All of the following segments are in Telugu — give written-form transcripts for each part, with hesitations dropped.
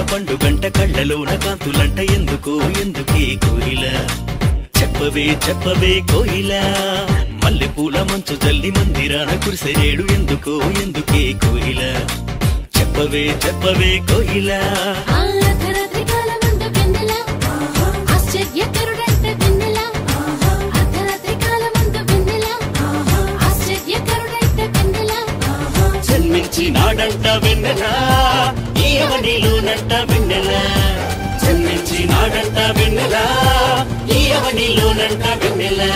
పండుగంట కళ్ళలోన కాంతులంట ఎందుకు ఎందుకే కోయిల చెప్పవే చెప్పవే కోయిల మల్లెపూల మంచు జల్లి మందిరాన కురిసేడు ఎందుకు ఎందుకే కోయిల చెప్పవే చెప్పవే కోయిల జన్మించి నాడంట వెన్నెలా ఈయవనిలోనంట వెన్నెలా జన్మించి నాడంట వెన్నెలా ఈయవనిలోనంట వెన్నెలా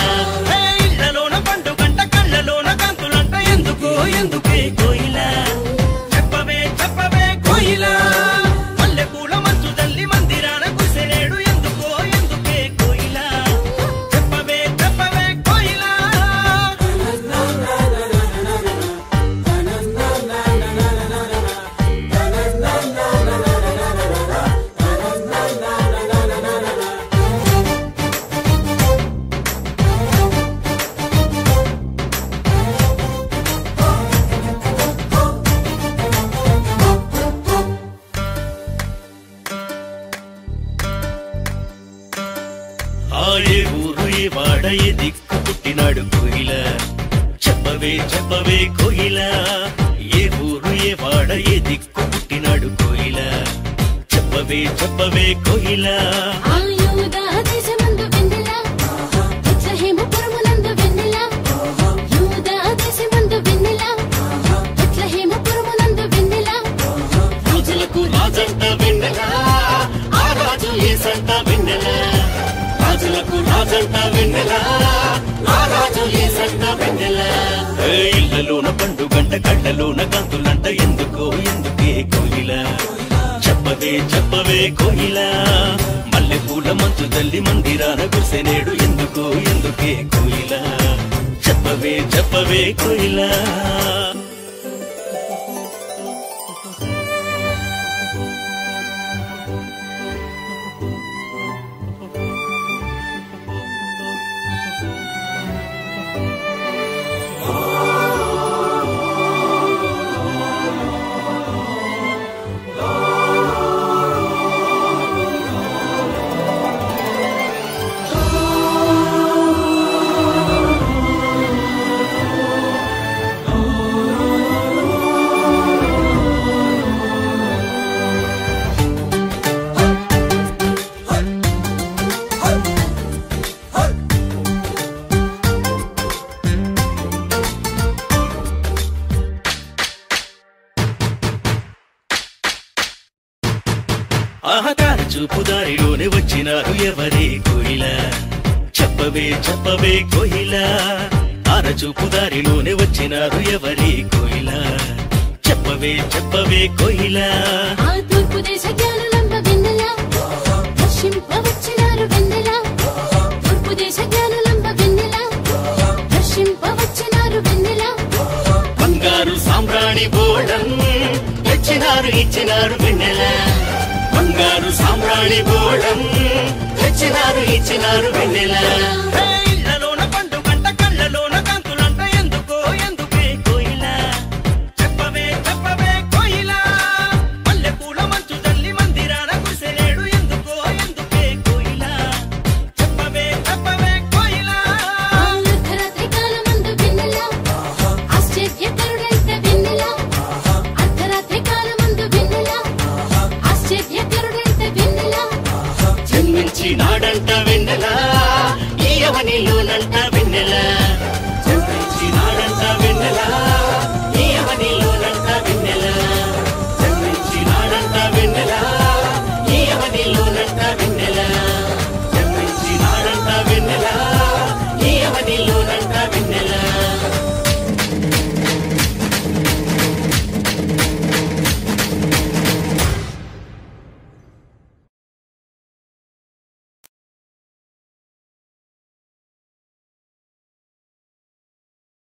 ఇళ్ళలోన పండుగంట కళ్ళలోన కాంతులంట ఎందుకు ఎందుకే కోయిల చెప్పవే చెప్పవే కోయిల మల్లెపూల మంచు జల్లి మందిరాన కురిసేడు ఎందుకో ఎందుకే కోయిల చెప్పవే చెప్పవే కోయిల ఏ ఊరు ఏ వాడ ఏ దిక్కు పుట్టినాడు కోయిల చెప్పవే చెప్పవే కోయిల ఏ ఊరు ఏ వాడ ఏ దిక్కు పుట్టినాడు కోయిల చెప్పవే చెప్పవే కోయిల రాజులకు రాజంట వెన్నెల ఆ రాజు ఏసంట వెన్నెల రాజులకు రాజంట వెన్నెల ఆ రాజు ఏసంట వెన్నెల ఇళ్ళలోన పండుగంట కళ్ళలోన కాంతులంట ఎందుకో ఎందుకే కోయిల చెప్పవే చెప్పవే కోయిల మల్లెపూల మంచు జల్లి మందిరాన కురిసేడు ఎందుకో ఎందుకే కోయిల చెప్పవే చెప్పవే కోయిల ఆహకార చూపు దారిలోనే వచ్చినారు ఎవరే కోయిల చెప్పవే చెప్పవే కోయిల ఆర చూపు దారిలోనే వచ్చినారు ఎవరే కోయిల చెప్పవే చెప్పవే కోయిల తూర్పు దేశ జ్ఞానులంబ వెన్నెల దర్శింపవచ్చినారు వెన్నెల తూర్పు దేశ జ్ఞానులంబ వెన్నెల దర్శింపవచ్చినారు వెన్నెల బంగారు సామ్రాణి బోళం తెచ్చినారు ఇచ్చినారు వెన్నెల బంగారు సామ్రాణి బోళం తెచ్చినారు ఇచ్చినారు వెన్నెల